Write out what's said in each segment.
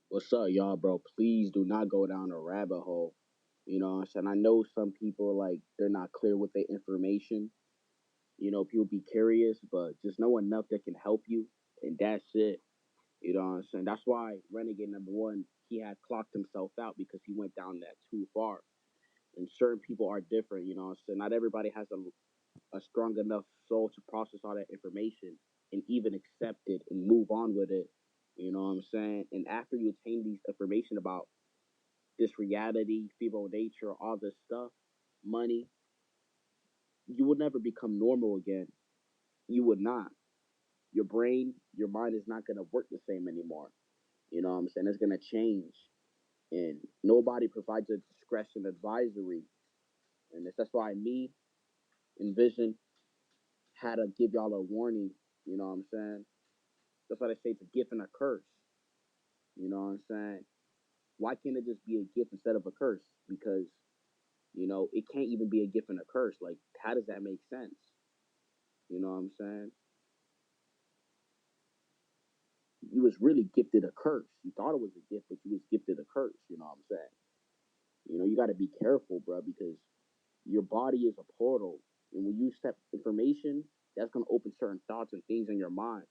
What's up, y'all, bro? Please do not go down a rabbit hole. You know what I'm saying? I know some people, like, they're not clear with their information. People be curious, but just know enough that can help you, and that's it. You know what I'm saying? That's why Renegade number one, he had clocked himself out because he went down that too far. And certain people are different, you know what I'm saying? Not everybody has a strong enough soul to process all that information and even accept it and move on with it. You know what I'm saying? And after you attain these information about this reality, feeble nature, all this stuff, money, you would never become normal again. You would not. Your brain, your mind is not going to work the same anymore. You know what I'm saying? It's going to change. And nobody provides a discretion advisory. And that's why me and Vision had to give y'all a warning. You know what I'm saying? That's why they say it's a gift and a curse. You know what I'm saying? Why can't it just be a gift instead of a curse? Because, it can't even be a gift and a curse. Like, how does that make sense? You know what I'm saying? You was really gifted a curse. You thought it was a gift, but you was gifted a curse. You know what I'm saying? You got to be careful, bro, because your body is a portal, and when you accept information, that's gonna open certain thoughts and things in your mind.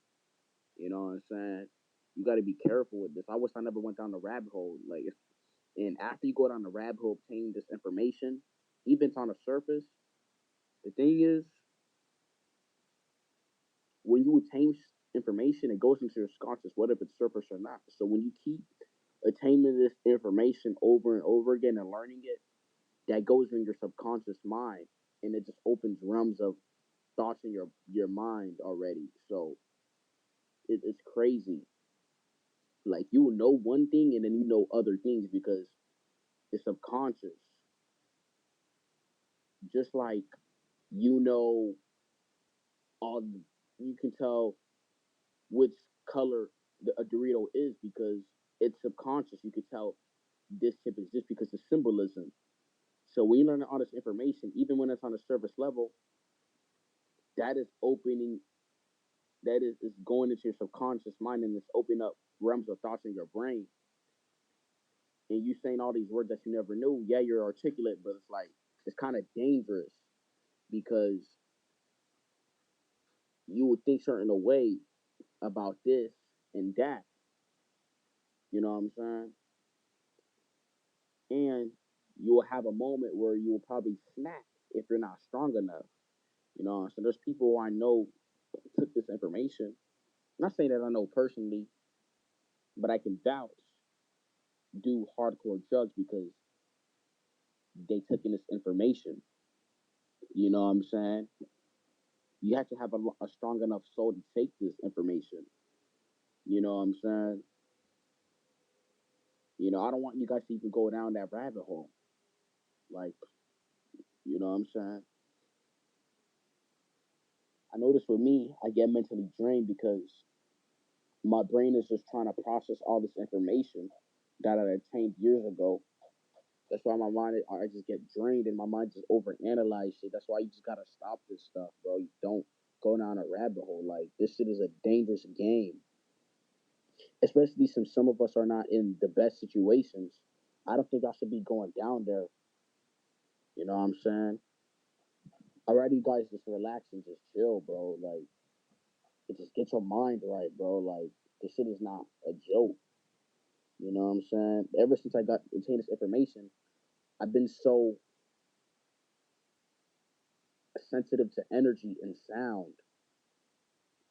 You know what I'm saying? You got to be careful with this. I wish I never went down the rabbit hole. And after you go down the rabbit hole, obtain this information, even if it's on the surface. The thing is, when you attain information, it goes into your subconscious, whether it's surface or not. So when you keep attaining this information over and over again and learning it, that goes in your subconscious mind, and it just opens realms of thoughts in your mind already. So it's crazy. Like, you will know one thing and then you know other things because it's subconscious. Just like you know all, you can tell which color a Dorito is because it's subconscious. You could tell this chip is this because of symbolism. So when you learn all this information, even when it's on a surface level, that is opening, is going into your subconscious mind, and it's opening up realms of thoughts in your brain. And you saying all these words that you never knew. Yeah, you're articulate, but it's like it's kind of dangerous because you would think certain a way about this and that. You know what I'm saying? And you will have a moment where you will probably snap if you're not strong enough. So there's people who I know took this information. I'm not saying that I know personally, but I can vouch do hardcore drugs because they took in this information. You know what I'm saying? You have to have a strong enough soul to take this information. You know what I'm saying? I don't want you guys to even go down that rabbit hole. Like, you know what I'm saying? I notice with me, I get mentally drained because my brain is just trying to process all this information that I attained years ago. That's why my mind, I just get drained and my mind just overanalyze shit. That's why you just gotta stop this stuff, bro. You don't go down a rabbit hole. Like, this shit is a dangerous game, especially since some of us are not in the best situations. I don't think I should be going down there. You know what I'm saying? Alrighty, you guys, just relax and just chill, bro. Like, it just get your mind right, bro. Like, this shit is not a joke. You know what I'm saying? Ever since I got obtained this information, I've been so sensitive to energy and sound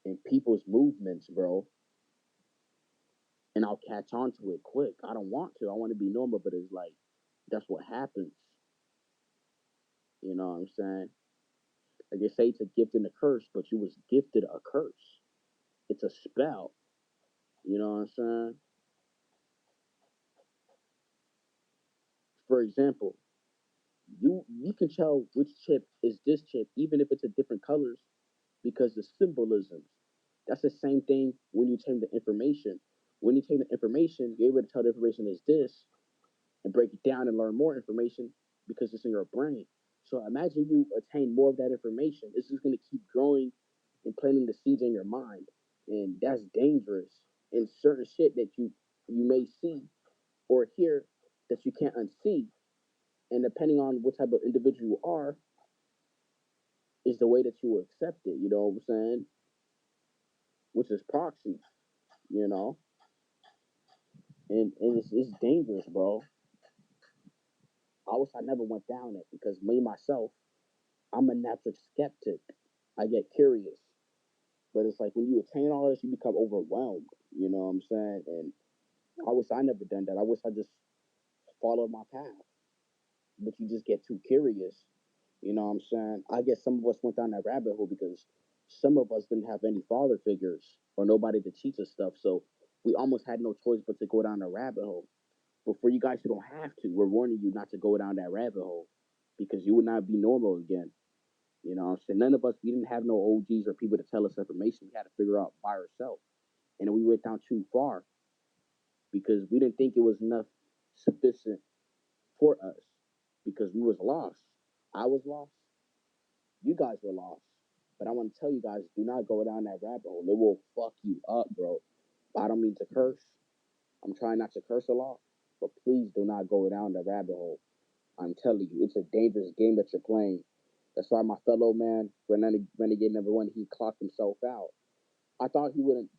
and people's movements, bro. And I'll catch on to it quick. I don't want to. I want to be normal, but it's like that's what happens. You know what I'm saying? Like, they say it's a gift and a curse, but you was gifted a curse. It's a spell. You know what I'm saying? For example, you can tell which chip is this chip, even if it's a different colors, because the symbolisms. That's the same thing when you take the information. When you take the information, you're able to tell the information is this and break it down and learn more information because it's in your brain. So imagine you attain more of that information. This is going to keep growing and planting the seeds in your mind. And that's dangerous. And certain shit that you you may see or hear that you can't unsee. And depending on what type of individual you are, is the way that you will accept it. You know what I'm saying? Which is proxy. You know, and it's dangerous, bro. I wish I never went down it because me myself, I'm a natural skeptic. I get curious, but it's like when you attain all this, you become overwhelmed. You know what I'm saying? And I wish I never done that. I wish I just followed my path. But you just get too curious. You know what I'm saying? I guess some of us went down that rabbit hole because some of us didn't have any father figures or nobody to teach us stuff. So we almost had no choice but to go down the rabbit hole. But for you guys who don't have to, we're warning you not to go down that rabbit hole because you would not be normal again. You know what I'm saying? None of us, we didn't have no OGs or people to tell us information. We had to figure out by ourselves. And we went down too far because we didn't think it was enough sufficient for us because we was lost. I was lost. You guys were lost. But I want to tell you guys, do not go down that rabbit hole. It will fuck you up, bro. I don't mean to curse. I'm trying not to curse a lot, but please do not go down the rabbit hole. I'm telling you, it's a dangerous game that you're playing. That's why my fellow man, Renegade number one, he clocked himself out. I thought he wouldn't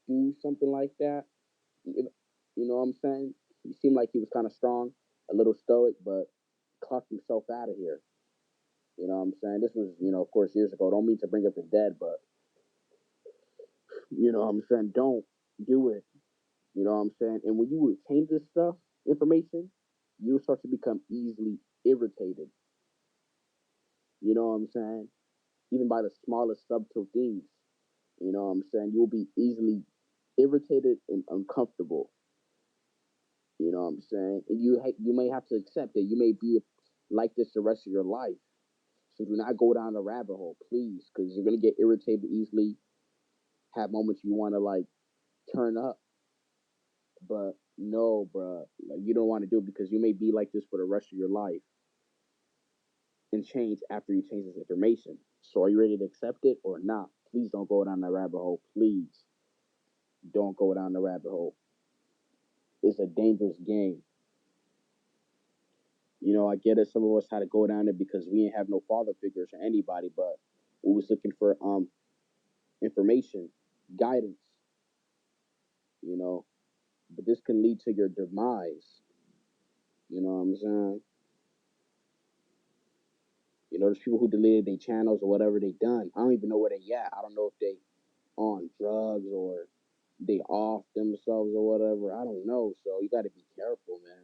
do something like that. You know what I'm saying? He seemed like he was kind of strong, a little stoic, but clocked himself out of here. You know what I'm saying? This was, of course, years ago. Don't mean to bring up the dead, but you know what I'm saying? Don't do it. You know what I'm saying? And when you retain this stuff, information, you'll start to become easily irritated. You know what I'm saying? Even by the smallest subtle things. You know what I'm saying? You'll be easily irritated and uncomfortable. You know what I'm saying? And you may have to accept that you may be like this the rest of your life. So do not go down the rabbit hole, please, because you're gonna get irritated easily. Have moments you want to like turn up, but no, bro, like, you don't want to do it because you may be like this for the rest of your life and change after you change this information. So are you ready to accept it or not? Please don't go down that rabbit hole. Please don't go down the rabbit hole. It's a dangerous game. I get it. Some of us had to go down it because we didn't have no father figures or anybody, but we was looking for information, guidance. You know, but this can lead to your demise. You know what I'm saying? There's people who deleted their channels or whatever they done. I don't even know where they at. I don't know if they on drugs or they off themselves or whatever. I don't know. So you got to be careful, man.